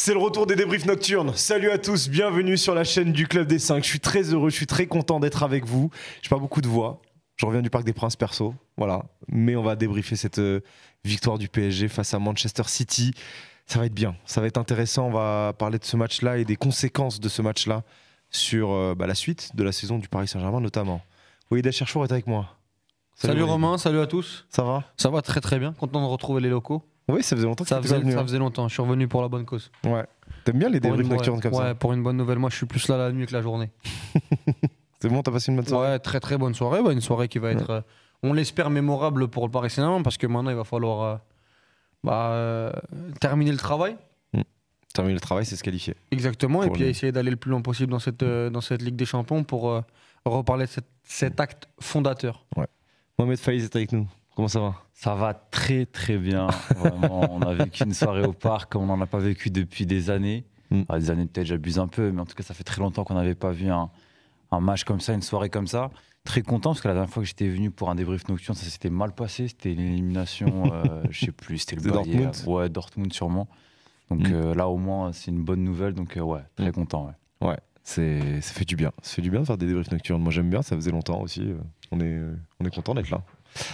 C'est le retour des débriefs nocturnes. Salut à tous, bienvenue sur la chaîne du Club des 5. Je suis très heureux, je suis très content d'être avec vous. J'ai pas beaucoup de voix, je reviens du Parc des Princes perso, voilà. Mais on va débriefer cette victoire du PSG face à Manchester City. Ça va être bien, ça va être intéressant. On va parler de ce match-là et des conséquences de ce match-là sur la suite de la saison du Paris Saint-Germain notamment. Walid Cherchour est avec moi. Salut Romain, salut à tous. Ça va? Ça va très très bien, content de retrouver les locaux. Oui, ça faisait longtemps que ça tu étais venu. Ça faisait longtemps, je suis revenu pour la bonne cause. Ouais. T'aimes bien les débriefs nocturnes comme ça? Ouais, pour une bonne nouvelle. Moi, je suis plus là la nuit que la journée. C'est bon, t'as passé une bonne soirée? Ouais, très très bonne soirée. Une soirée qui va être, on l'espère, mémorable pour le Paris Saint-Germain parce que maintenant, il va falloir terminer le travail. Terminer le travail, c'est se qualifier. Exactement, et puis essayer d'aller le plus loin possible dans cette Ligue des Champions pour reparler de cet acte fondateur. Ouais. Mohamed Faiz est avec nous. Comment ça va? Ça va très très bien. Vraiment, on a vécu une soirée au parc comme on n'en a pas vécu depuis des années. Des années peut-être, j'abuse un peu, mais en tout cas, ça fait très longtemps qu'on n'avait pas vu un match comme ça, une soirée comme ça. Très content parce que la dernière fois que j'étais venu pour un débrief nocturne, ça s'était mal passé. C'était une élimination, je sais plus, c'était le Bayern. Dortmund. Ouais, Dortmund sûrement. Donc là, au moins, c'est une bonne nouvelle. Donc ouais, très content. Ouais, ça fait du bien. Ça fait du bien de faire des débriefs nocturnes. Moi, j'aime bien, ça faisait longtemps aussi. On est content d'être là.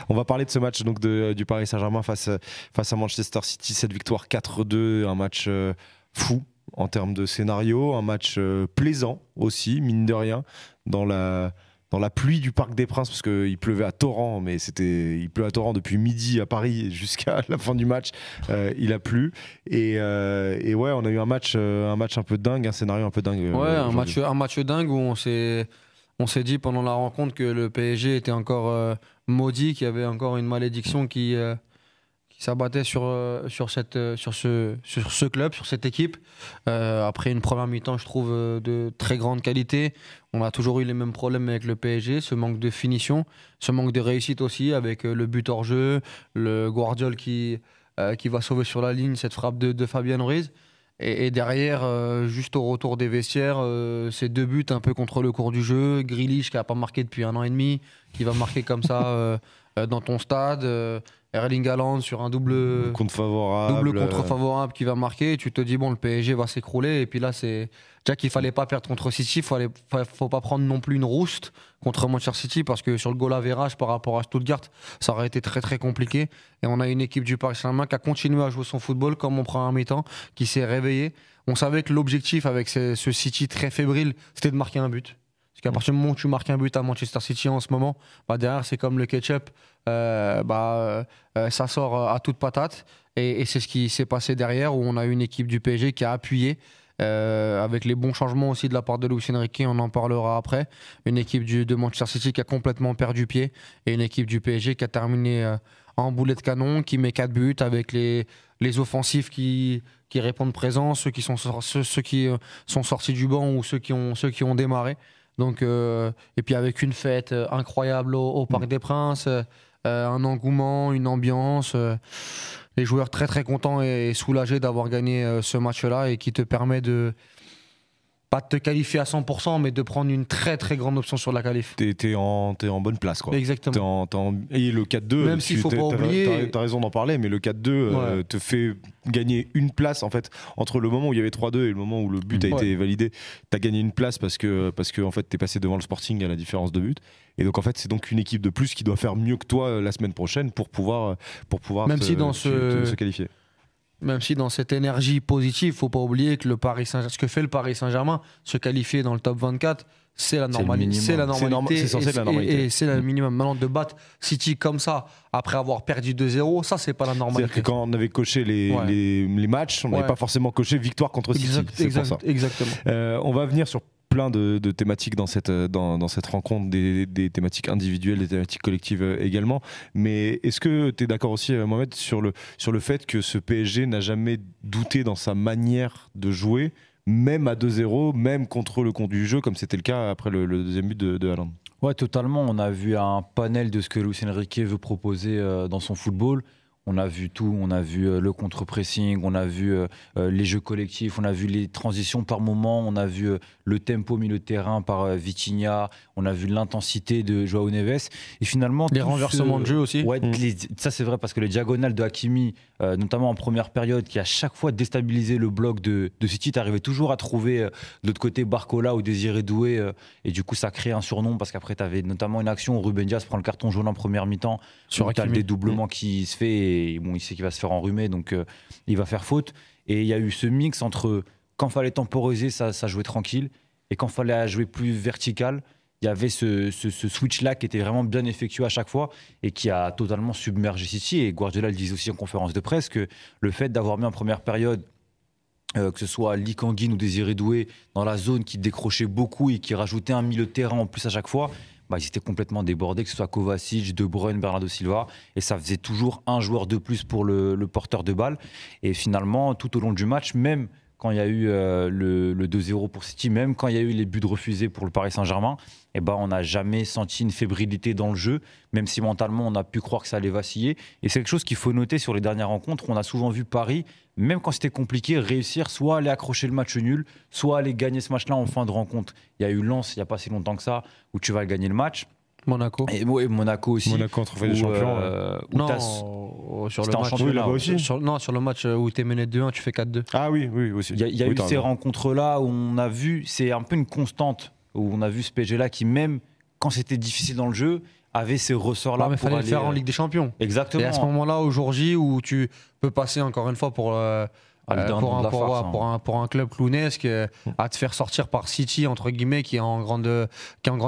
On va parler de ce match donc du Paris Saint-Germain face à Manchester City, cette victoire 4-2, un match fou en termes de scénario, un match plaisant aussi, mine de rien, dans la pluie du Parc des Princes, parce qu'il pleuvait à torrent, mais il pleut à torrent depuis midi à Paris jusqu'à la fin du match, il a plu. Et ouais, on a eu un match un peu dingue, un scénario un peu dingue. Ouais, un match dingue où on s'est dit pendant la rencontre que le PSG était encore maudit, qu'il y avait encore une malédiction qui s'abattait sur ce club, sur cette équipe. Après une première mi-temps, je trouve, de très grande qualité. On a toujours eu les mêmes problèmes avec le PSG, ce manque de finition, ce manque de réussite aussi, avec le but hors jeu, le Guardiol qui va sauver sur la ligne cette frappe de Fabien Ruiz. Et derrière, juste au retour des vestiaires, ces deux buts un peu contre le cours du jeu. Grealish qui n'a pas marqué depuis 1 an et demi, qui va marquer comme ça dans ton stade. Erling Haaland sur un double contre favorable qui va marquer. Et tu te dis, bon, le PSG va s'écrouler. Et puis là, c'est déjà qu'il ne fallait pas perdre contre City. Il ne faut pas prendre non plus une rouste contre Manchester City parce que sur le goal average par rapport à Stuttgart, ça aurait été très très compliqué. Et on a une équipe du Paris Saint-Germain qui a continué à jouer son football comme en première mi-temps, qui s'est réveillée. On savait que l'objectif avec ce City très fébrile, c'était de marquer un but. Parce qu'à partir du moment où tu marques un but à Manchester City en ce moment, derrière c'est comme le ketchup, ça sort à toute patate. Et c'est ce qui s'est passé derrière, où on a une équipe du PSG qui a appuyé, avec les bons changements aussi de la part de Luis Enrique, on en parlera après. Une équipe de Manchester City qui a complètement perdu pied, et une équipe du PSG qui a terminé en boulet de canon, qui met 4 buts avec les offensifs qui répondent présent, ceux qui sont sortis du banc ou ceux qui ont démarré. Donc, et puis avec une fête incroyable au Parc des Princes, un engouement, une ambiance, les joueurs très très contents et soulagés d'avoir gagné ce match-là, et qui te permet de pas de te qualifier à 100%, mais de prendre une très très grande option sur la qualif. T'es en bonne place, quoi. Exactement. Et le 4-2, même s'il faut pas oublier, t'as raison d'en parler, mais le 4-2 te fait gagner une place, en fait, entre le moment où il y avait 3-2 et le moment où le but a été validé. T'as gagné une place parce que en fait t'es passé devant le Sporting à la différence de but. Et donc en fait c'est donc une équipe de plus qui doit faire mieux que toi la semaine prochaine pour pouvoir même si dans se qualifier. Même si dans cette énergie positive, il ne faut pas oublier que ce que fait le Paris Saint-Germain, se qualifier dans le top 24, c'est la normalité. C'est censé être la normalité. Et c'est le minimum. Maintenant, de battre City comme ça, après avoir perdu 2-0, ça, c'est pas la normalité. C'est-à-dire que quand on avait coché les matchs, on n'avait pas forcément coché victoire contre City. Exactement. On va venir sur plein de thématiques dans cette rencontre, des thématiques individuelles, des thématiques collectives également. Mais est-ce que tu es d'accord aussi, Mohamed, sur le fait que ce PSG n'a jamais douté dans sa manière de jouer, même à 2-0, même contre le compte du jeu, comme c'était le cas après le deuxième but de Haaland? Ouais, totalement. On a vu un panel de ce que Luis Enrique veut proposer dans son football. On a vu tout, on a vu le contre-pressing, on a vu les jeux collectifs, on a vu les transitions par moment, on a vu le tempo au milieu de terrain par Vitinha, on a vu l'intensité de João Neves. Et finalement, les renversements de jeu aussi. Ouais, ça c'est vrai parce que les diagonales de Hakimi, notamment en première période, qui à chaque fois déstabilisait le bloc de City, t'arrivais toujours à trouver de l'autre côté Barcola ou Désiré Doué, et du coup ça crée un surnom parce qu'après t'avais notamment une action où Ruben Dias prend le carton jaune en première mi-temps, sur le dédoublement qui se fait. Et bon, il sait qu'il va se faire enrhumer, donc il va faire faute. Et il y a eu ce mix entre quand fallait temporiser, ça jouait tranquille, et quand fallait jouer plus vertical, il y avait ce switch-là qui était vraiment bien effectué à chaque fois et qui a totalement submergé City. Et Guardiola le disait aussi en conférence de presse que le fait d'avoir mis en première période que ce soit Lee Kang-in ou Désiré Doué dans la zone qui décrochait beaucoup et qui rajoutait un milieu de terrain en plus à chaque fois, bah, ils étaient complètement débordés, que ce soit Kovacic, De Bruyne, Bernardo Silva, et ça faisait toujours un joueur de plus pour le porteur de balle. Et finalement, tout au long du match, même quand il y a eu le 2-0 pour City, même quand il y a eu les buts refusés pour le Paris Saint-Germain, eh ben, on n'a jamais senti une fébrilité dans le jeu, même si mentalement on a pu croire que ça allait vaciller. Et c'est quelque chose qu'il faut noter sur les dernières rencontres. On a souvent vu Paris, même quand c'était compliqué, réussir soit à aller accrocher le match nul, soit à aller gagner ce match-là en fin de rencontre. Il y a eu Lens il n'y a pas si longtemps que ça, où tu vas gagner le match. Monaco. Et Monaco aussi. Monaco en trophée des champions. Non, sur le match. Là-bas aussi. Sur le match où tu es mené 2-1, tu fais 4-2. Ah oui, aussi. Il y a eu ces rencontres-là où on a vu, c'est un peu une constante, où on a vu ce PSG-là qui, même quand c'était difficile dans le jeu, avait ces ressorts-là. Mais il fallait le faire en Ligue des Champions. Exactement. Et à ce moment-là, au jour J, où tu peux passer encore une fois pour un club clownesque à te faire sortir par City entre guillemets qui est en grande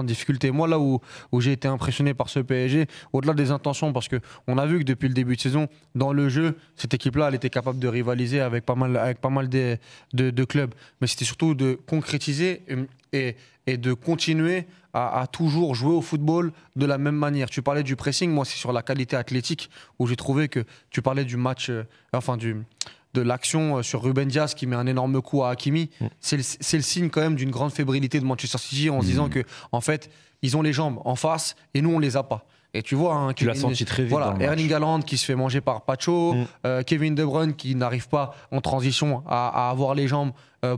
difficulté. Moi là où j'ai été impressionné par ce PSG, au-delà des intentions, parce que on a vu que depuis le début de saison dans le jeu cette équipe-là elle était capable de rivaliser avec pas mal de clubs, mais c'était surtout de concrétiser et de continuer à toujours jouer au football de la même manière. Tu parlais du pressing, moi c'est sur la qualité athlétique où j'ai trouvé que tu parlais du match, de l'action sur Ruben Dias qui met un énorme coup à Hakimi. C'est le signe quand même d'une grande fébrilité de Manchester City en se disant que en fait ils ont les jambes en face et nous on les a pas. Et tu vois, tu l'as senti très vite. Voilà, Erling Haaland qui se fait manger par Pacho, Kevin De Bruyne qui n'arrive pas en transition à avoir les jambes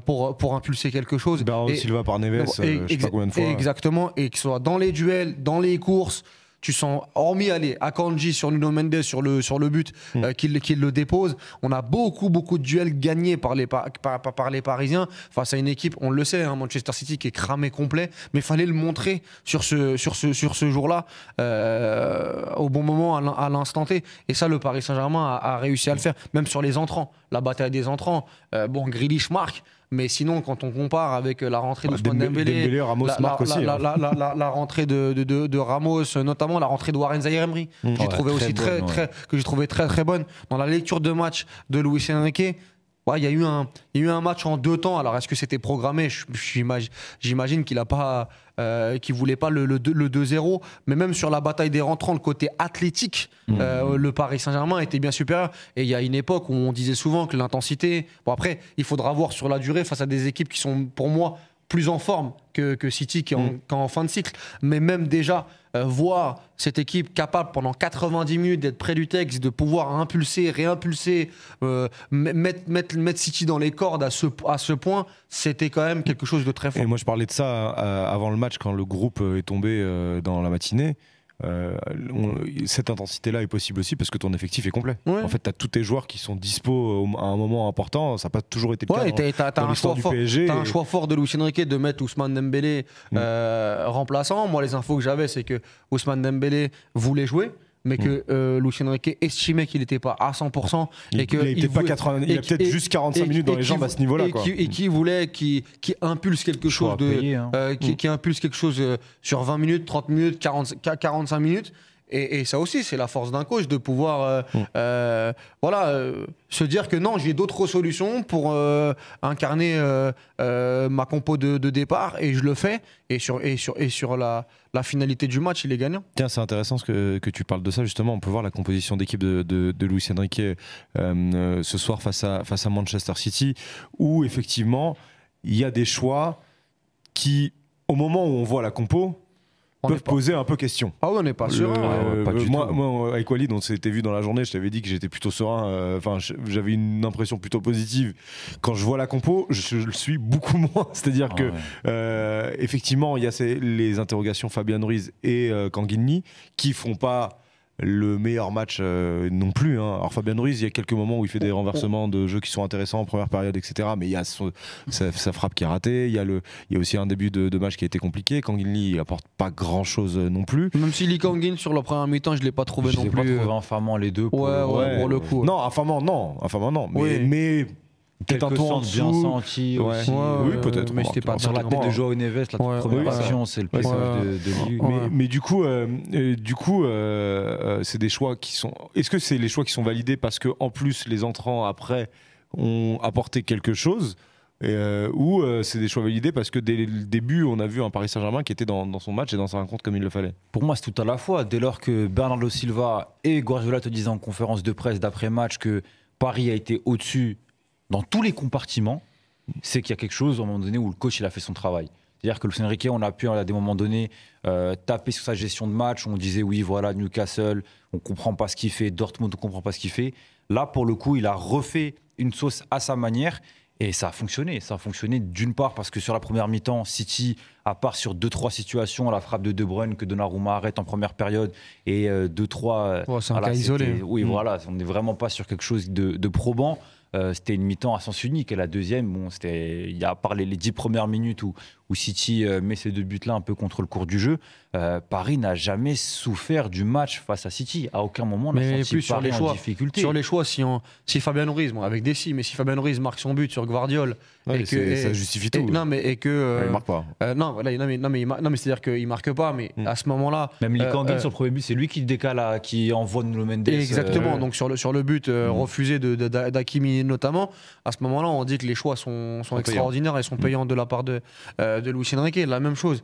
pour impulser quelque chose. Bernardo Silva par Neves, je sais pas combien de fois. Exactement, et que ce soit dans les duels, dans les courses. Tu sens, hormis Akanji sur Nuno Mendes sur le but qu'il le dépose, on a beaucoup de duels gagnés par les Parisiens face à une équipe, on le sait, Manchester City qui est cramé complet, mais il fallait le montrer sur ce jour-là au bon moment, à l'instant T. Et ça, le Paris Saint-Germain a réussi à le faire, même sur les entrants, la bataille des entrants. Grealish marque. Mais sinon, quand on compare avec la rentrée d'Ousmane Dembélé, la rentrée de Ramos, notamment la rentrée de Warren Zaïre-Emery, que j'ai trouvé aussi très bonne. Dans la lecture de match de Luis Enrique, il y a eu un match en 2 temps. Alors, est-ce que c'était programmé? J'imagine qu'il qu'il voulait pas le 2-0. Mais même sur la bataille des rentrants, le côté athlétique, le Paris Saint-Germain était bien supérieur. Et il y a une époque où on disait souvent que l'intensité... Bon, après, il faudra voir sur la durée face à des équipes qui sont, pour moi, plus en forme que City qui est en fin de cycle. Mais même déjà, voir cette équipe capable pendant 90 minutes d'être près du texte, de pouvoir impulser, réimpulser, mettre City dans les cordes à ce point, c'était quand même quelque chose de très fort. Et moi je parlais de ça avant le match quand le groupe est tombé dans la matinée. Cette intensité-là est possible aussi parce que ton effectif est complet. Ouais. En fait, tu as tous tes joueurs qui sont dispo à un moment important. Ça n'a pas toujours été le cas dans l'histoire du PSG. Tu as un choix fort de Luis Enrique de mettre Ousmane Dembélé remplaçant. Moi, les infos que j'avais, c'est que Ousmane Dembélé voulait jouer, mais que Luis Enrique estimait qu'il n'était pas à 100%. Il a peut-être juste 45 minutes dans les jambes à ce niveau-là. Et qui voulait, qui impulse quelque chose qui impulse quelque chose sur 20 minutes, 30 minutes, 45 minutes. Et ça aussi, c'est la force d'un coach de pouvoir se dire que non, j'ai d'autres solutions pour incarner ma compo de départ et je le fais. Et sur la finalité du match, il est gagnant. Tiens, c'est intéressant que tu parles de ça justement. On peut voir la composition d'équipe de Luis Enrique ce soir face à Manchester City, où effectivement, il y a des choix qui, au moment où on voit la compo, peuvent poser un peu question. Ah oui, on n'est pas sûr. Pas du tout. Moi, avec Walid, on s'était vu dans la journée, je t'avais dit que j'étais plutôt serein. Enfin, j'avais une impression plutôt positive. Quand je vois la compo, je le suis beaucoup moins. C'est-à-dire que, effectivement, il y a les interrogations Fabian Ruiz et Canguilny qui font pas le meilleur match non plus. Hein. Alors Fabian Ruiz, il y a quelques moments où il fait des renversements de jeux qui sont intéressants en première période, etc. Mais il y a sa frappe qui est ratée. Il y a aussi un début de match qui a été compliqué. Canguilny il apporte pas grand-chose non plus. Même si Lee Kang-in sur le premier mi-temps, je l'ai pas trouvé non plus. Je l'ai pas trouvé infamant les deux. Pour le coup. Non, infamant non. Mais peut-être un tour en dessous. Bien senti aussi. Oui, peut-être. Mais c'était pas sur la tête de Joao Neves, la première action, c'est le passage de lui. Mais du coup, c'est des choix qui sont. Est-ce que c'est les choix qui sont validés parce que en plus les entrants après ont apporté quelque chose, ou c'est des choix validés parce que dès le début on a vu un Paris Saint-Germain qui était dans son match et dans sa rencontre comme il le fallait? Pour moi, c'est tout à la fois. Dès lors que Bernardo Silva et Guardiola te disaient en conférence de presse d'après-match que Paris a été au-dessus dans tous les compartiments, c'est qu'il y a quelque chose à un moment donné où le coach il a fait son travail. C'est-à-dire que Luis Enrique, on a pu à des moments donnés taper sur sa gestion de match. On disait oui, voilà, Newcastle, on comprend pas ce qu'il fait. Dortmund, on comprend pas ce qu'il fait. Là, pour le coup, il a refait une sauce à sa manière. Et ça a fonctionné. Ça a fonctionné d'une part parce que sur la première mi-temps, City, à part sur 2-3 situations, la frappe de De Bruyne que Donnarumma arrête en première période et 2-3... c'est un cas isolé. Oui, voilà, on n'est vraiment pas sur quelque chose de probant. C'était une mi-temps à sens unique. Et la deuxième, bon, il y a à part les 10 premières minutes où City met ces 2 buts-là un peu contre le cours du jeu, Paris n'a jamais souffert du match face à City. À aucun moment, on a senti plus Paris sur les en difficulté. Sur les choix, si Fabian Ruiz, avec des si, mais si Fabian Ruiz marque son but sur Guardiola, ça justifie tout. Il marque pas. mais c'est-à-dire qu'il marque pas, mais à ce moment-là. Même Lee Kang-in sur le premier but, c'est lui qui décale, qui envoie Nuno Mendes. Exactement. Donc sur le but refusé d'Hakimi notamment, à ce moment-là, on dit que les choix sont extraordinaires et sont payants de la part de Luis Enrique. La même chose,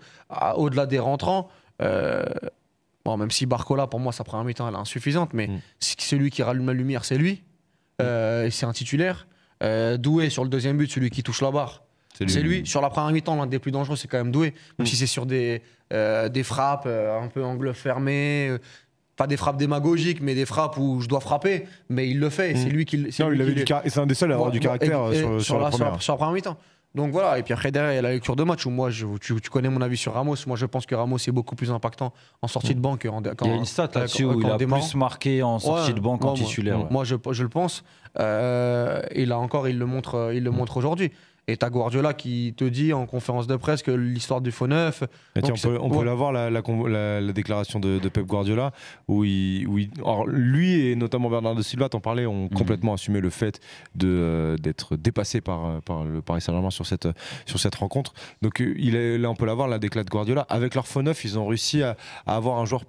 au-delà des rentrants. Même si Barcola, pour moi, sa première mi-temps, elle est insuffisante, mais celui qui rallume la lumière, c'est lui. C'est un titulaire. Doué sur le deuxième but, celui qui touche la barre. C'est lui. Sur la première mi-temps, l'un des plus dangereux, c'est quand même Doué. Même si c'est sur des frappes un peu angle fermé. Pas des frappes démagogiques, mais des frappes où je dois frapper. Mais il le fait. C'est lui qui. C'est un des seuls à avoir du caractère sur la première mi-temps. Donc voilà, et puis après derrière, il y a la lecture de match où moi, tu connais mon avis sur Ramos. Moi, je pense que Ramos est beaucoup plus impactant en sortie de banque. Il y a une stat là-dessus où il a plus marqué en sortie de banque qu'en titulaire. Moi, je le pense. Et là encore, il le montre aujourd'hui. Et t'as Guardiola qui te dit en conférence de presse que l'histoire du faux neuf. On peut la voir, la déclaration de Pep Guardiola, où alors lui et notamment Bernardo Silva, t'en parlais, ont complètement assumé le fait d'être dépassé par le Paris Saint-Germain sur cette rencontre. Donc là, on peut la voir, la déclaration de Guardiola. Avec leur faux neuf, ils ont réussi à avoir un joueur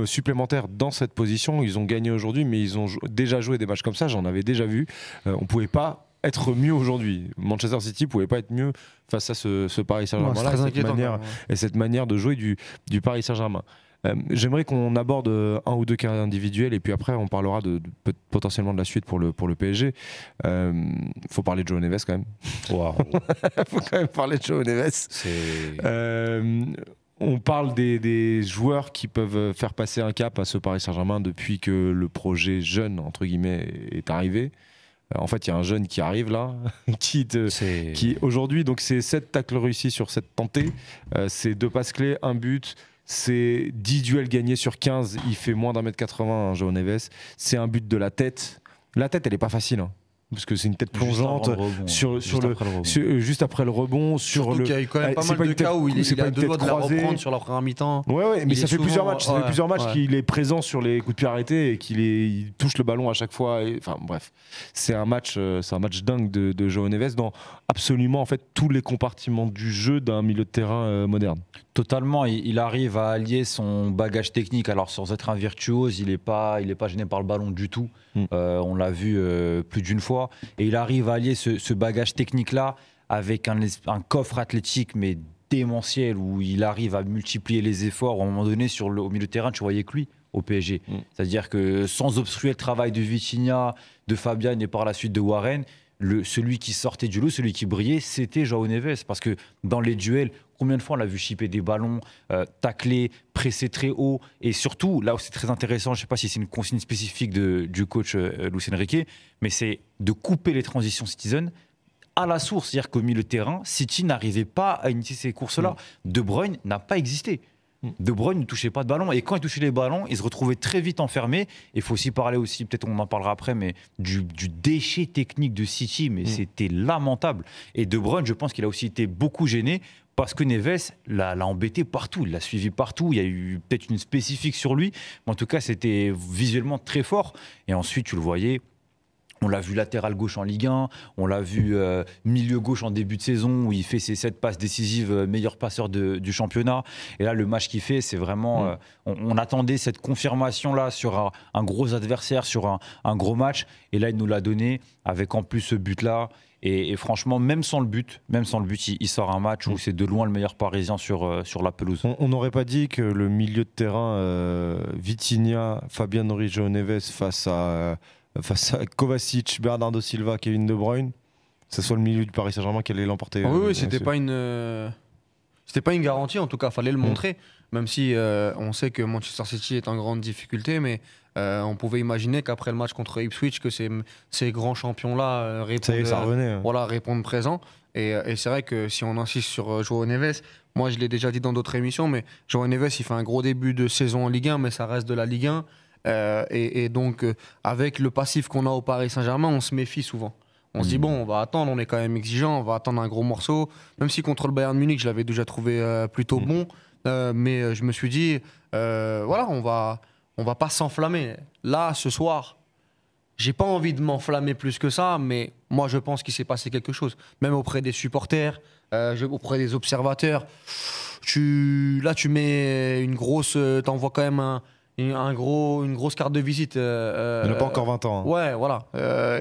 supplémentaire dans cette position. Ils ont gagné aujourd'hui, mais ils ont déjà joué des matchs comme ça. J'en avais déjà vu. On pouvait pas être mieux aujourd'hui. Manchester City pouvait pas être mieux face à ce Paris Saint-Germain et cette manière de jouer du Paris Saint-Germain. J'aimerais qu'on aborde un ou deux cas individuels et puis après on parlera potentiellement de la suite pour le PSG. Faut parler de Joao Neves quand même. Wow. Faut quand même parler de Joao Neves. On parle des joueurs qui peuvent faire passer un cap à ce Paris Saint-Germain depuis que le projet jeune entre guillemets est arrivé. En fait, il y a un jeune qui arrive là, qui aujourd'hui, donc c'est 7 tacles réussis sur 7 tentés, c'est 2 passes clés, 1 but, c'est 10 duels gagnés sur 15, il fait moins d'1m80, Joao Neves, c'est un but de la tête. La tête, elle est pas facile, hein, parce que c'est une tête plongeante juste après le rebond. Surtout qu'il y a eu quand même pas mal de cas où il a 2 doigts de la reprendre sur la première mi-temps. Ouais, mais ça fait plusieurs matchs qu'il est présent sur les coups de pied arrêtés et qu'il touche le ballon à chaque fois. Enfin bref, c'est un match dingue de Joao Neves dans absolument en fait tous les compartiments du jeu d'un milieu de terrain moderne. Totalement, il arrive à allier son bagage technique. Alors sans être un virtuose, il est pas gêné par le ballon du tout. On l'a vu plus d'une fois. Et il arrive à allier ce bagage technique-là avec un coffre athlétique mais démentiel où il arrive à multiplier les efforts. À un moment donné, au milieu de terrain, tu voyais que lui au PSG. C'est-à-dire que sans obstruer le travail de Vitinha, de Fabian et par la suite de Warren, celui qui sortait du lot, celui qui brillait, c'était João Neves. Parce que dans les duels, combien de fois on l'a vu chipper des ballons, tacler, presser très haut. Et surtout, là où c'est très intéressant, je ne sais pas si c'est une consigne spécifique du coach Luis Enrique, mais c'est de couper les transitions Citizen à la source. C'est-à-dire qu'au milieu de terrain, City n'arrivait pas à initier ces courses-là. De Bruyne n'a pas existé. De Bruyne ne touchait pas de ballon. Et quand il touchait les ballons, il se retrouvait très vite enfermé. Il faut aussi parler aussi, peut-être on en parlera après, mais du déchet technique de City. Mais c'était lamentable. Et De Bruyne, je pense qu'il a aussi été beaucoup gêné parce que Neves l'a embêté partout. Il l'a suivi partout. Il y a eu peut-être une spécifique sur lui. Mais en tout cas, c'était visuellement très fort. Et ensuite, tu le voyais. On l'a vu latéral gauche en Ligue 1, on l'a vu milieu gauche en début de saison où il fait ses 7 passes décisives, meilleur passeur du championnat. Et là, le match qu'il fait, c'est vraiment... on attendait cette confirmation-là sur un gros adversaire, sur un gros match. Et là, il nous l'a donné avec en plus ce but-là. Et franchement, même sans le but, il sort un match où c'est de loin le meilleur Parisien sur la pelouse. On n'aurait pas dit que le milieu de terrain, Vitinha, Fabian Ruiz, João Neves face à Kovacic, Bernardo Silva, Kevin De Bruyne, ce soit le milieu du Paris Saint-Germain qui allait l'emporter. Oui, c'était pas une garantie, en tout cas, fallait le montrer. Même si on sait que Manchester City est en grande difficulté, mais on pouvait imaginer qu'après le match contre Ipswich, que ces grands champions-là répondent présent. Et c'est vrai que si on insiste sur João Neves, moi je l'ai déjà dit dans d'autres émissions, mais João Neves, il fait un gros début de saison en Ligue 1, mais ça reste de la Ligue 1. Et donc, avec le passif qu'on a au Paris Saint-Germain, on se méfie souvent. On se dit, bon, on va attendre, on est quand même exigeant, on va attendre un gros morceau. Même si contre le Bayern Munich, je l'avais déjà trouvé plutôt bon. Mais je me suis dit, voilà, on va pas s'enflammer. Là, ce soir, j'ai pas envie de m'enflammer plus que ça, mais moi, je pense qu'il s'est passé quelque chose. Même auprès des supporters, auprès des observateurs. Là, tu mets une grosse... t'envoies quand même une grosse carte de visite. Il n'a pas encore 20 ans. Hein. Ouais, voilà.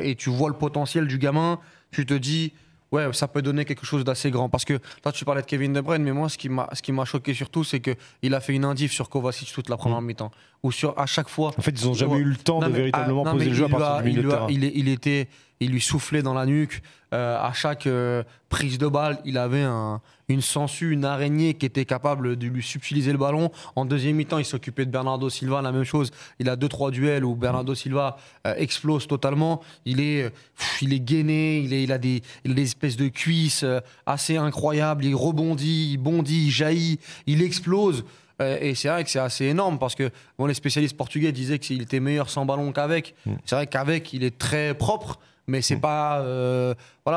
Et tu vois le potentiel du gamin, tu te dis, ouais, ça peut donner quelque chose d'assez grand. Parce que là, tu parlais de Kevin De Bruyne, mais moi, ce qui m'a choqué surtout, c'est qu'il a fait une indiff sur Kovacic toute la première mi-temps. Ou à chaque fois. En fait, ils n'ont jamais eu le temps de véritablement poser le jeu à partir du milieu de terrain. Il lui soufflait dans la nuque. À chaque prise de balle, il avait une sangsue, une araignée qui était capable de lui subtiliser le ballon. En deuxième mi-temps, il s'occupait de Bernardo Silva, la même chose. Il a 2-3 duels où Bernardo Silva explose totalement. Il est gainé, il a des espèces de cuisses assez incroyables. Il rebondit, il bondit, il jaillit, il explose. Et c'est vrai que c'est assez énorme parce que les spécialistes portugais disaient qu'il était meilleur sans ballon qu'avec. C'est vrai qu'avec, il est très propre. Mais c'est pas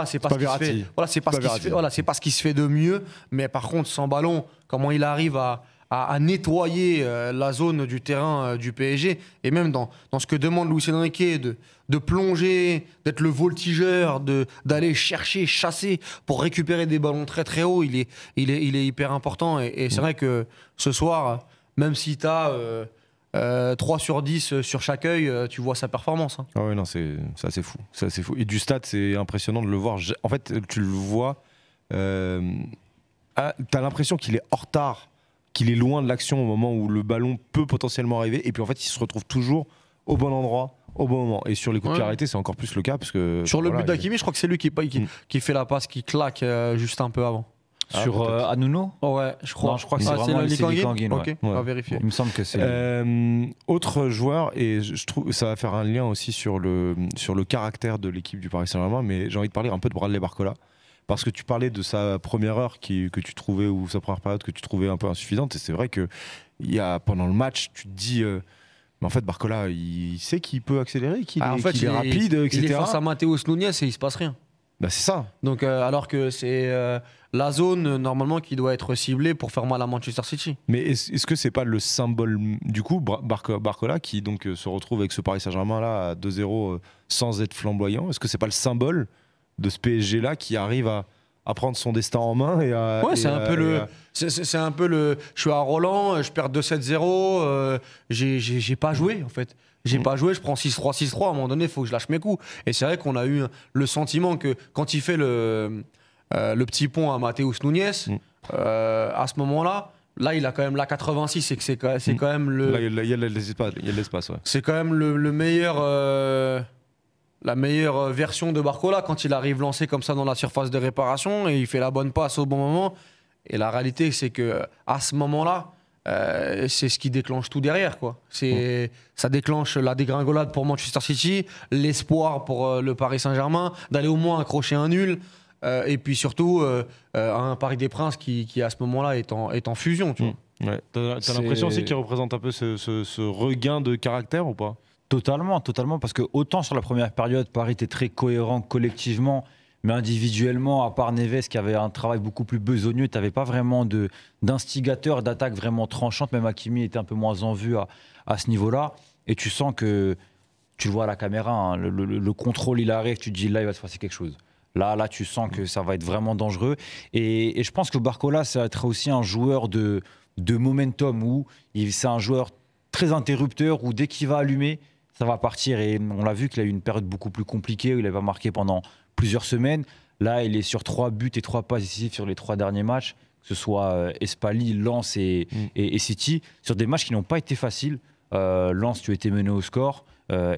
c'est pas ce qui se fait de mieux. Mais par contre, sans ballon, comment il arrive à nettoyer la zone du terrain du PSG, et même dans ce que demande Luis Enrique de plonger, d'être le voltigeur, d'aller chercher, chasser pour récupérer des ballons très très hauts, il est hyper important. Et c'est vrai que ce soir, même si tu as 3 sur 10 sur chaque œil, tu vois sa performance. Hein. Ah ouais, non, c'est assez fou. C'est assez fou. Et du stade, c'est impressionnant de le voir. En fait, tu le vois, t'as l'impression qu'il est en retard, qu'il est loin de l'action au moment où le ballon peut potentiellement arriver. Et puis en fait, il se retrouve toujours au bon endroit, au bon moment. Et sur les coups de pied arrêtés, c'est encore plus le cas. Parce que, sur le but d'Hakimi, je crois que c'est lui qui fait la passe, qui claque juste un peu avant. Sur Anuno ouais, je crois. Non, je crois que c'est vraiment Lee Kang-in. Ok, on va vérifier. Il me semble que c'est autre joueur, et je trouve que ça va faire un lien aussi sur le caractère de l'équipe du Paris Saint-Germain, mais j'ai envie de parler un peu de Bradley Barcola. Parce que tu parlais de sa première heure que tu trouvais, ou sa première période que tu trouvais un peu insuffisante, et c'est vrai que pendant le match, tu te dis... mais en fait, Barcola, il sait qu'il peut accélérer, qu'il est rapide, etc. Il est face à Matheus Nunes et il se passe rien. Bah c'est ça. Donc, alors que c'est la zone, normalement, qui doit être ciblée pour faire mal à Manchester City. Mais est-ce que c'est pas le symbole, du coup, Barcola, qui donc se retrouve avec ce Paris Saint-Germain-là à 2-0 sans être flamboyant, est-ce que c'est pas le symbole de ce PSG-là qui arrive à prendre son destin en main et à... Ouais, c'est un peu le... Je suis à Roland, je perds 2-7-0, j'ai pas joué, en fait. J'ai pas joué, je prends 6-3, 6-3, à un moment donné, il faut que je lâche mes coups. Et c'est vrai qu'on a eu le sentiment que quand il fait le petit pont à Matheus Nunes, à ce moment-là, là, il a quand même la 86 et que c'est quand même le... Là, il y a de l'espace, ouais. C'est quand même le meilleur... la meilleure version de Barcola quand il arrive lancé comme ça dans la surface de réparation et il fait la bonne passe au bon moment. Et la réalité, c'est que à ce moment-là, c'est ce qui déclenche tout derrière, quoi. Ça déclenche la dégringolade pour Manchester City, l'espoir pour le Paris Saint-Germain d'aller au moins accrocher un nul. Et puis surtout, un Paris des Princes qui à ce moment-là est en fusion. Tu vois. Ouais. T'as l'impression aussi qu'il représente un peu ce regain de caractère ou pas? Totalement, parce que autant sur la première période, Paris était très cohérent collectivement, mais individuellement, à part Neves qui avait un travail beaucoup plus besogneux, tu n'avais pas vraiment d'instigateur, d'attaque vraiment tranchante. Même Hakimi était un peu moins en vue à ce niveau-là. Et tu sens que, tu le vois à la caméra, hein, le contrôle, il arrive, tu te dis là, il va se passer quelque chose. Là, tu sens que ça va être vraiment dangereux. Et je pense que Barcola, ça va être aussi un joueur de momentum, où c'est un joueur très interrupteur, où dès qu'il va allumer, ça va partir. Et on l'a vu qu'il a eu une période beaucoup plus compliquée, où il avait marqué pendant plusieurs semaines. Là, il est sur 3 buts et 3 passes décisives sur les 3 derniers matchs, que ce soit Espali, Lens et City, sur des matchs qui n'ont pas été faciles. Lens, tu as été mené au score.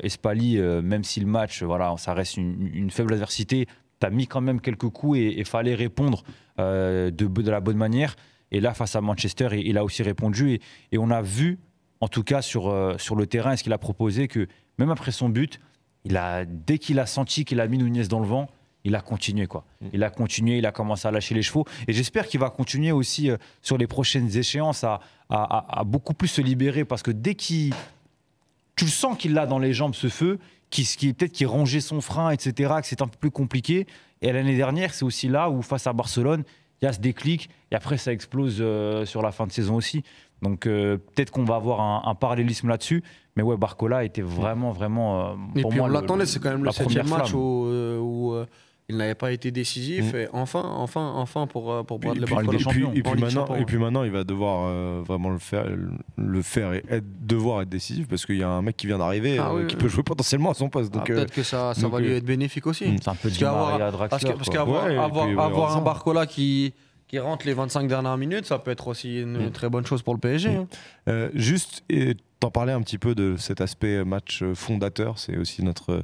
Espali, même si le match, voilà, ça reste une faible adversité, tu as mis quand même quelques coups et fallait répondre de la bonne manière. Et là, face à Manchester, il a aussi répondu. Et on a vu, en tout cas sur le terrain, ce qu'il a proposé, que même après son but, dès qu'il a senti qu'il a mis Nunez dans le vent, il a continué, quoi. Il a continué, il a commencé à lâcher les chevaux. Et j'espère qu'il va continuer aussi sur les prochaines échéances à beaucoup plus se libérer. Parce que dès tu le sens qu'il a dans les jambes ce feu, peut-être qu'il rongeait son frein, etc., que c'est un peu plus compliqué. Et l'année dernière, c'est aussi là où, face à Barcelone, il y a ce déclic. Et après, ça explose sur la fin de saison aussi. Donc peut-être qu'on va avoir un parallélisme là-dessus. Mais ouais, Barcola était vraiment, pour et puis moi, on l'attendait, c'est quand même le 7e match flamme. où il n'avait pas été décisif. Et enfin pour Bradley Barcola. Et puis maintenant, il va devoir vraiment le faire et devoir être décisif, parce qu'il y a un mec qui vient d'arriver qui peut jouer potentiellement à son poste. Donc, peut-être que ça va lui être bénéfique aussi. C'est un peu parce qu'avoir un Barcola qui rentre les 25 dernières minutes, ça peut être aussi une très bonne chose pour le PSG. Juste, t'en parlais un petit peu de cet aspect match fondateur, c'est aussi notre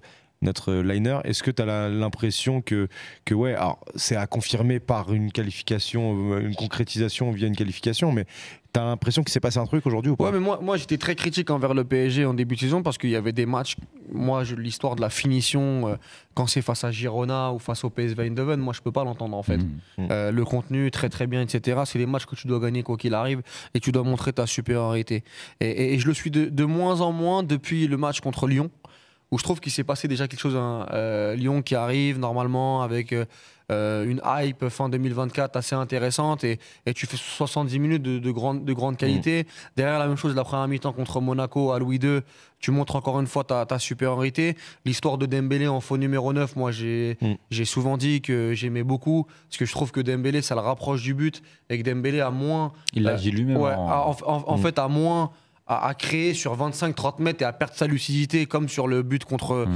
liner. Est-ce que tu as l'impression que ouais, alors c'est à confirmer par une qualification, une concrétisation via une qualification, mais tu as l'impression qu'il s'est passé un truc aujourd'hui ou pas? Ouais, mais moi j'étais très critique envers le PSG en début de saison, parce qu'il y avait des matchs, l'histoire de la finition, quand c'est face à Girona ou face au PSV Eindhoven, moi je peux pas l'entendre en fait. Le contenu très très bien, etc. C'est des matchs que tu dois gagner quoi qu'il arrive, et tu dois montrer ta supériorité. Et je le suis de moins en moins depuis le match contre Lyon, où je trouve qu'il s'est passé déjà quelque chose. Lyon qui arrive normalement avec une hype fin 2024 assez intéressante, et tu fais 70 minutes de grande qualité. Derrière, la même chose, la première mi-temps contre Monaco à Louis II, tu montres encore une fois ta supériorité. L'histoire de Dembélé en faux numéro 9, moi j'ai souvent dit que j'aimais beaucoup, parce que je trouve que Dembélé, ça le rapproche du but, et que Dembélé a moins... Il l'a dit lui-même. Ouais, en fait, a moins... à créer sur 25-30 mètres et à perdre sa lucidité, comme sur le but contre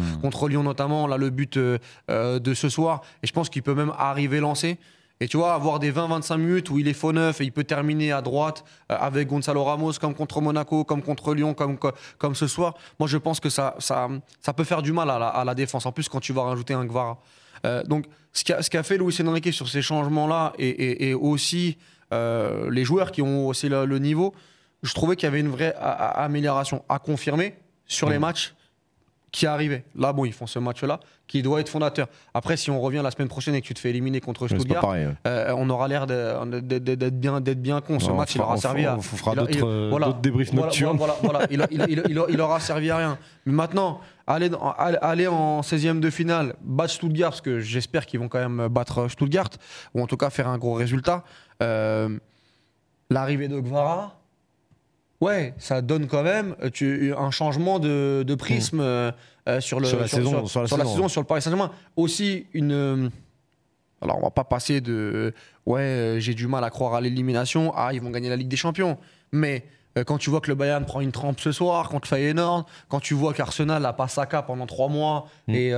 Lyon notamment, là le but de ce soir. Et je pense qu'il peut même arriver lancé. Et tu vois, avoir des 20-25 minutes où il est faux neuf et il peut terminer à droite avec Gonzalo Ramos, comme contre Monaco, comme contre Lyon, comme ce soir. Moi, je pense que ça peut faire du mal à la défense. En plus, quand tu vas rajouter un Guevara. Donc, ce qu'a fait Luis Enrique sur ces changements-là, et aussi les joueurs qui ont haussé le niveau, je trouvais qu'il y avait une vraie amélioration à confirmer sur les matchs qui arrivaient. Là, bon, ils font ce match-là qui doit être fondateur. Après, si on revient la semaine prochaine et que tu te fais éliminer contre Stuttgart, pareil, on aura l'air d'être bien con. Ce match, il aura servi à... On fera d'autres débriefs nocturnes. Voilà. Il aura servi à rien. Mais maintenant, aller en 16e de finale, battre Stuttgart, parce que j'espère qu'ils vont quand même battre Stuttgart, ou en tout cas faire un gros résultat. L'arrivée de Guevara... Ouais, ça donne quand même un changement de prisme sur la saison, sur le Paris Saint-Germain. Aussi alors on va pas passer de j'ai du mal à croire à l'élimination, ils vont gagner la Ligue des Champions. Mais quand tu vois que le Bayern prend une trempe ce soir contre Feyenoord, quand tu vois qu'Arsenal n'a pas Saka pendant 3 mois et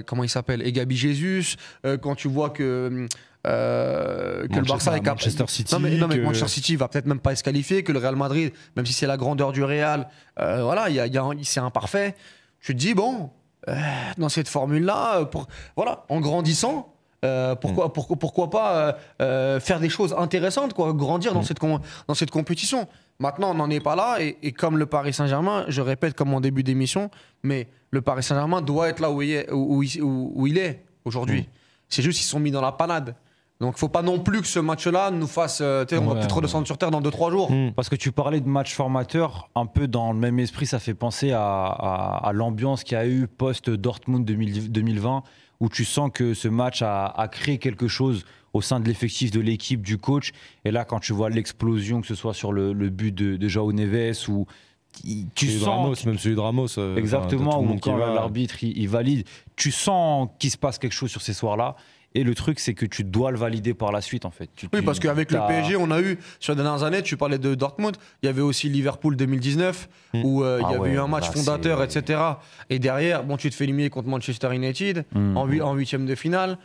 comment il s'appelle, et Gabi Jesus, quand tu vois que le Barça est capable. Manchester City. Non, mais Manchester City va peut-être même pas se qualifier, que le Real Madrid, même si c'est la grandeur du Real, c'est imparfait. Tu te dis, bon, dans cette formule-là, voilà, en grandissant. Pourquoi pas faire des choses intéressantes, quoi, grandir dans cette compétition. Maintenant, on n'en est pas là. Et comme le Paris Saint-Germain, je répète comme en début d'émission, mais le Paris Saint-Germain doit être là où il est aujourd'hui. C'est juste qu'ils sont mis dans la panade. Donc, il ne faut pas non plus que ce match-là nous fasse... on va peut-être redescendre sur terre dans 2-3 jours. Parce que tu parlais de match formateur, un peu dans le même esprit, ça fait penser à l'ambiance qu'il y a eu post-Dortmund 2020, où tu sens que ce match a créé quelque chose au sein de l'effectif de l'équipe, du coach. Et là, quand tu vois l'explosion, que ce soit sur le but de João Neves, ou tu sens... Ramos, même celui de Ramos. Exactement, où quand l'arbitre il valide, tu sens qu'il se passe quelque chose sur ces soirs-là. Et le truc, c'est que tu dois le valider par la suite, en fait. Oui, parce qu'avec le PSG, on a eu, sur les dernières années, tu parlais de Dortmund, il y avait aussi Liverpool 2019, où il y avait eu un match fondateur, etc. Et derrière, bon, tu te fais éliminer contre Manchester United, en huitième de finale.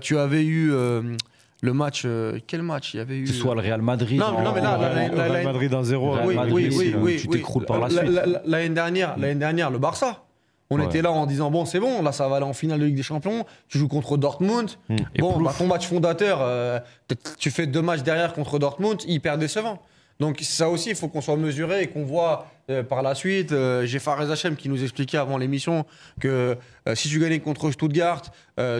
Tu avais eu... le match, quel match il y avait eu que ce soit le Real Madrid. Non, mais là, le Real Madrid 1-0. Oui. Tu t'écroules par la suite. L'année dernière, le Barça. On était là en disant, bon, c'est bon, là, ça va aller en finale de Ligue des Champions. Tu joues contre Dortmund. Bon, ton match fondateur, tu fais 2 matchs derrière contre Dortmund, hyper décevant. Donc, ça aussi, il faut qu'on soit mesuré et qu'on voit par la suite. J'ai Fares Hachem qui nous expliquait avant l'émission que si tu gagnais contre Stuttgart,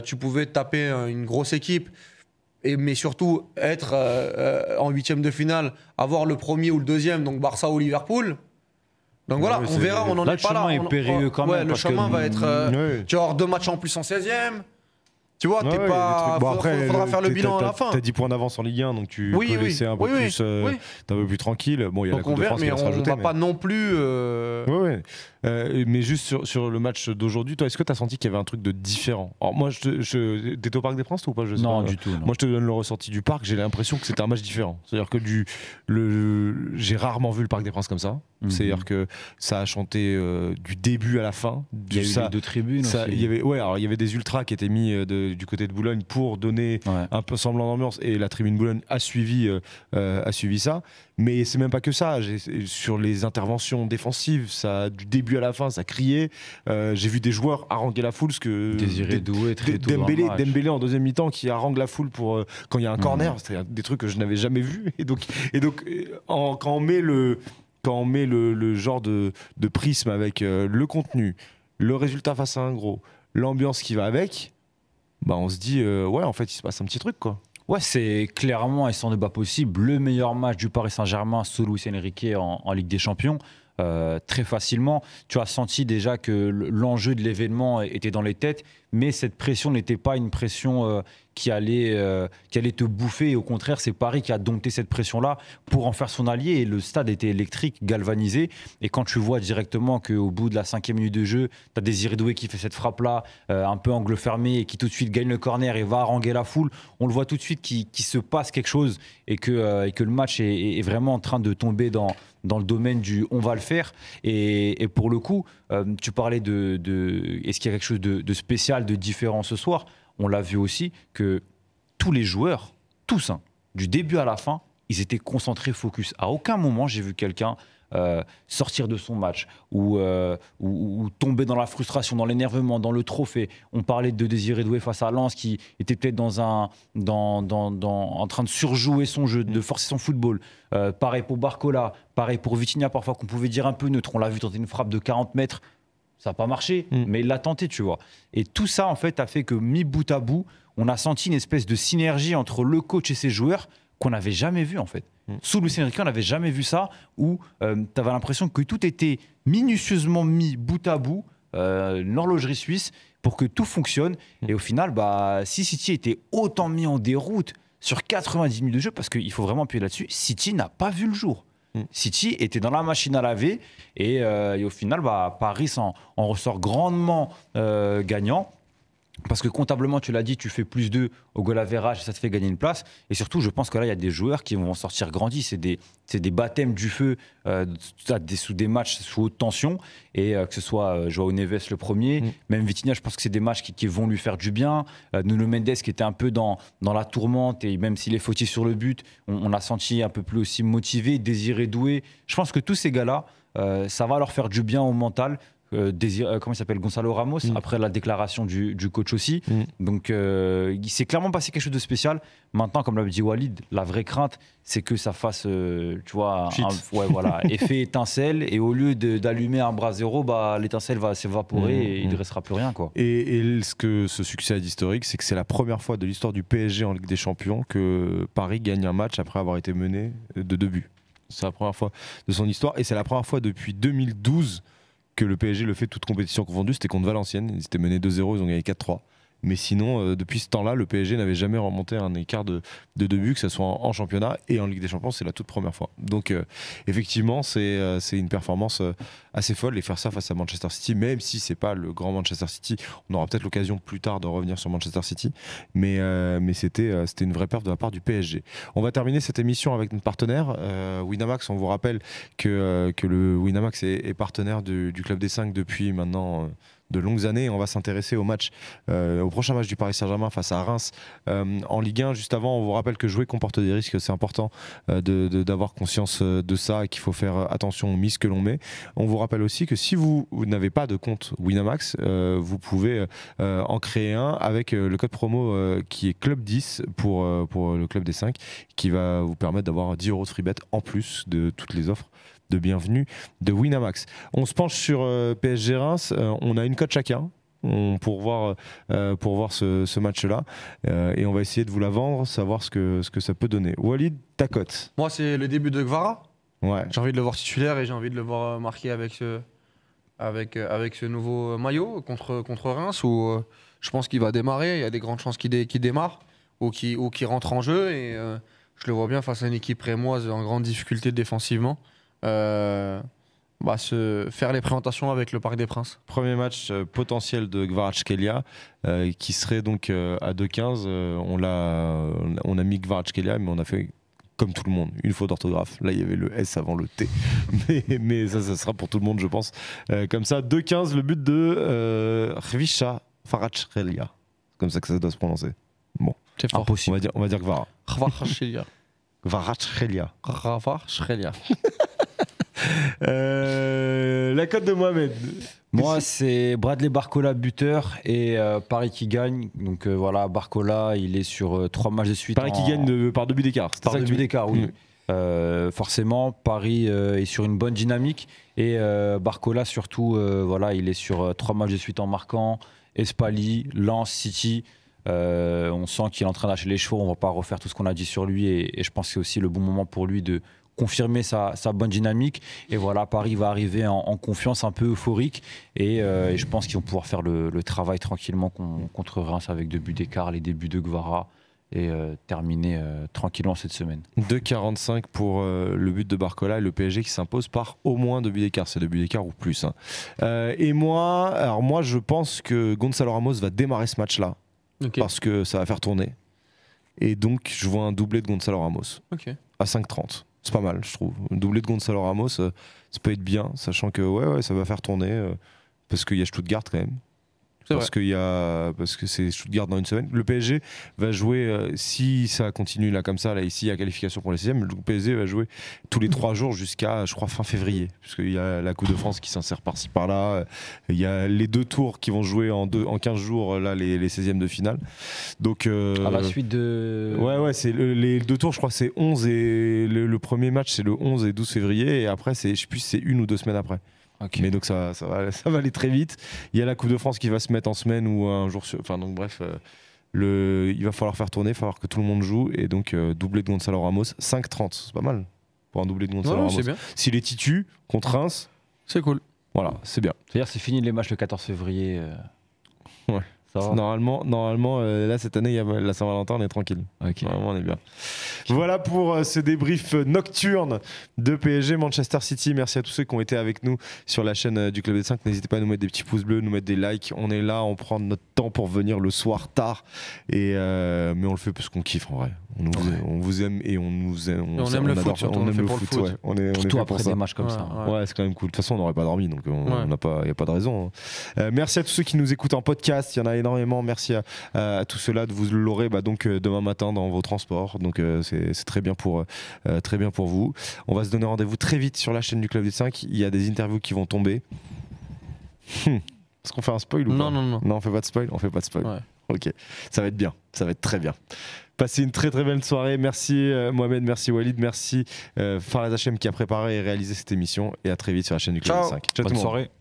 tu pouvais taper une grosse équipe. Mais surtout, être en huitième de finale, avoir le premier ou le deuxième, donc Barça ou Liverpool. Donc voilà, on verra, on n'en est pas là. Le chemin est périlleux quand même. Le chemin va être... Tu vas avoir 2 matchs en plus en 16e. Tu vois, t'es pas... Bon, après, faudra faire le bilan à la fin. T'as 10 points d'avance en Ligue 1, donc tu peux laisser un peu plus... T'es un peu plus tranquille. Bon, il y a la Coupe de France qui va se rajouter. On va pas non plus... mais juste sur le match d'aujourd'hui, toi, est-ce que tu as senti qu'il y avait un truc de différent? Alors moi, t'étais au Parc des Princes, toi, ou pas? Non, du tout. Moi, je te donne le ressenti du parc. J'ai l'impression que c'était un match différent. C'est-à-dire que j'ai rarement vu le Parc des Princes comme ça. C'est-à-dire que ça a chanté du début à la fin. Il y a eu 2 tribunes aussi. Il y avait des ultras qui étaient mis du côté de Boulogne pour donner un peu semblant d'ambiance, et la tribune Boulogne a suivi ça. Mais c'est même pas que ça. Sur les interventions défensives, ça, du début à la fin, ça criait. J'ai vu des joueurs haranguer la foule, Désiré Doué, très tôt Dembélé en deuxième mi-temps qui harangue la foule pour quand il y a un corner. C'est des trucs que je n'avais jamais vus. Et donc quand on met le genre de prisme avec le contenu, le résultat face à un gros, l'ambiance qui va avec, bah on se dit en fait il se passe un petit truc, quoi. Ouais, c'est clairement, et sans débat possible, le meilleur match du Paris Saint-Germain sous Luis Enrique en Ligue des Champions. Très facilement, tu as senti déjà que l'enjeu de l'événement était dans les têtes, mais cette pression n'était pas une pression qui allait te bouffer. Et au contraire, c'est Paris qui a dompté cette pression-là pour en faire son allié. Et le stade était électrique, galvanisé. Et quand tu vois directement qu'au bout de la 5e minute de jeu, tu as Désiré Doué qui fait cette frappe-là, un peu angle fermé, et qui tout de suite gagne le corner et va haranguer la foule, on le voit tout de suite qu'il se passe quelque chose, et que le match est vraiment en train de tomber dans le domaine du « on va le faire ». Et pour le coup, tu parlais est-ce qu'il y a quelque chose de spécial, de différent ce soir? On l'a vu aussi que tous les joueurs, tous, du début à la fin, ils étaient concentrés, focus. À aucun moment, j'ai vu quelqu'un sortir de son match ou tomber dans la frustration, dans l'énervement, dans le trophée. On parlait de Désiré Doué face à Lens qui était peut-être en train de surjouer son jeu, de forcer son football. Pareil pour Barcola, pareil pour Vitinha, parfois qu'on pouvait dire un peu neutre. On l'a vu tenter une frappe de 40 mètres. Ça n'a pas marché, mais il l'a tenté, tu vois. Et tout ça, en fait, a fait que, mis bout à bout, on a senti une espèce de synergie entre le coach et ses joueurs qu'on n'avait jamais vu, en fait. Sous Luis Enrique, on n'avait jamais vu ça, où tu avais l'impression que tout était minutieusement mis bout à bout, l'horlogerie suisse, pour que tout fonctionne. Et au final, si City était autant mis en déroute sur 90 minutes de jeu, parce qu'il faut vraiment appuyer là-dessus, City n'a pas vu le jour. City était dans la machine à laver, et au final, Paris en ressort grandement gagnant. Parce que comptablement, tu l'as dit, tu fais plus 2 au goal average, ça te fait gagner une place. Et surtout, je pense que là, il y a des joueurs qui vont sortir grandis. C'est des baptêmes du feu sous des matchs sous haute tension. Et que ce soit João Neves le premier, même Vitinha, je pense que c'est des matchs qui vont lui faire du bien. Nuno Mendes qui était un peu dans la tourmente, et même s'il est fautif sur le but, on l'a senti un peu plus aussi motivé, Désiré Doué. Je pense que tous ces gars-là, ça va leur faire du bien au mental comment il s'appelle, Gonzalo Ramos, après la déclaration du coach aussi. Donc il s'est clairement passé quelque chose de spécial. Maintenant, comme l'a dit Walid, la vraie crainte, c'est que ça fasse, tu vois, effet étincelle, et au lieu d'allumer un brasero, l'étincelle va s'évaporer et il ne restera plus rien, quoi. Et ce succès a d'historique, c'est que c'est la première fois de l'histoire du PSG en Ligue des Champions que Paris gagne un match après avoir été mené de 2 buts. C'est la première fois de son histoire, et c'est la première fois depuis 2012 que le PSG le fait, toute compétition confondue. C'était contre Valenciennes, ils étaient menés 2-0, ils ont gagné 4-3. Mais sinon, depuis ce temps-là, le PSG n'avait jamais remonté un écart de 2 buts, que ce soit en championnat et en Ligue des Champions, c'est la toute première fois. Donc effectivement, c'est une performance assez folle, et faire ça face à Manchester City, même si c'est pas le grand Manchester City, on aura peut-être l'occasion plus tard de revenir sur Manchester City, mais c'était une vraie perte de la part du PSG. On va terminer cette émission avec notre partenaire, Winamax. On vous rappelle que le Winamax est partenaire du Club des 5 depuis maintenant de longues années. On va s'intéresser au prochain match du Paris Saint-Germain face à Reims en Ligue 1. Juste avant, on vous rappelle que jouer comporte des risques. C'est important d'avoir conscience de ça, et qu'il faut faire attention aux mises que l'on met. On vous rappelle aussi que si vous n'avez pas de compte Winamax, vous pouvez en créer un avec le code promo qui est Club 10 pour le Club des 5, qui va vous permettre d'avoir 10 € de free bet en plus de toutes les offres de bienvenue de Winamax. On se penche sur PSG Reims. On a une cote chacun pour voir ce match-là, et on va essayer de vous la vendre, savoir ce que ça peut donner. Walid, ta cote? Moi, c'est le début de Kvara. Ouais. J'ai envie de le voir titulaire, et j'ai envie de le voir marquer avec ce nouveau maillot contre Reims, où je pense qu'il va démarrer. Il y a des grandes chances qu'il démarre ou qu'il rentre en jeu, et je le vois bien face à une équipe rémoise en grande difficulté défensivement. Faire les présentations avec le Parc des Princes. Premier match potentiel de Kvaratskhelia qui serait donc à 2,15. On a mis Kvaratskhelia, mais on a fait comme tout le monde une faute d'orthographe. Là, il y avait le S avant le T, mais ça sera pour tout le monde, je pense. Comme ça, 2,15, le but de Khvisha Kvaratskhelia. Comme ça que ça doit se prononcer. Bon, c'est fort. Impossible. On va dire Kvara. Kvaratskhelia. Kvaratskhelia. La cote de Mohamed. Moi, c'est Bradley Barcola buteur, et Paris qui gagne. Donc voilà, Barcola, il est sur 3 matchs de suite. Paris qui gagne par 2 buts d'écart. Par 2 buts d'écart, oui. Forcément, Paris est sur une bonne dynamique, et Barcola surtout, il est sur 3 matchs de suite en marquant. Espali, Lens, City. On sent qu'il est en train d'acheter les chevaux. On ne va pas refaire tout ce qu'on a dit sur lui, et je pense que c'est aussi le bon moment pour lui de confirmer sa bonne dynamique. Et voilà, Paris va arriver en confiance, un peu euphorique, et je pense qu'ils vont pouvoir faire le travail tranquillement contre Reims avec 2 buts d'écart, les débuts de Kvara, et terminer tranquillement cette semaine. 2,45 pour le but de Barcola, et le PSG qui s'impose par au moins 2 buts d'écart. C'est 2 buts d'écart ou plus, hein. Et moi, je pense que Gonzalo Ramos va démarrer ce match-là, parce que ça va faire tourner. Et donc, je vois un doublé de Gonzalo Ramos à 5,30. C'est pas mal, je trouve. Un doublé de Gonzalo Ramos, ça peut être bien, sachant que ça va faire tourner, parce qu'il y a Stuttgart quand même. Parce que c'est Stuttgart dans une semaine. Le PSG va jouer, si ça continue là comme ça, là ici il y a qualification pour les 6e, le PSG va jouer tous les 3 jours jusqu'à, je crois, fin février, puisqu'il y a la Coupe de France qui s'insère par-ci par-là. Il y a les 2 tours qui vont jouer en 15 jours, là, les 16e de finale. Donc à la suite de... Ouais, c'est les 2 tours, je crois, c'est 11 et le premier match c'est le 11 et 12 février, et après je sais plus si c'est 1 ou 2 semaines après. Okay. Mais donc ça va aller très vite. Il y a la Coupe de France qui va se mettre en semaine ou un jour sur... Enfin donc bref, il va falloir faire tourner, il va falloir que tout le monde joue, et donc doublé de Gonzalo Ramos, 5,30, c'est pas mal pour un doublé de Gonzalo Ramos. S'il est titu contre Reims, c'est cool. Voilà, c'est bien. C'est-à-dire c'est fini les matchs le 14 février. Ouais. Normalement, là cette année, il y a la Saint-Valentin, on est tranquille. Okay. Vraiment, on est bien. Voilà pour ce débrief nocturne de PSG Manchester City. Merci à tous ceux qui ont été avec nous sur la chaîne du Club des 5. N'hésitez pas à nous mettre des petits pouces bleus, nous mettre des likes. On est là, on prend notre temps pour venir le soir tard, mais on le fait parce qu'on kiffe en vrai. On vous aime et on nous aime. On aime le foot, on aime le foot. Ouais. On est surtout fait après pour ça. Des matchs comme ça. Ouais, c'est quand même cool. De toute façon, on n'aurait pas dormi, donc il n'y a pas de raison. Merci à tous ceux qui nous écoutent en podcast. Il y en a énormément. Merci à tous ceux-là. Vous l'aurez donc demain matin dans vos transports. Donc c'est très bien pour vous. On va se donner rendez-vous très vite sur la chaîne du Club des 5. Il y a des interviews qui vont tomber. Est-ce qu'on fait un spoil ou pas? Non. Non, on fait pas de spoil. On fait pas de spoil. Ouais. Ok, ça va être bien. Ça va être très bien. Passez une très très belle soirée. Merci Mohamed, merci Walid, merci Faraz Hachem qui a préparé et réalisé cette émission. Et à très vite sur la chaîne du Club Ciao. 5. Bonne soirée.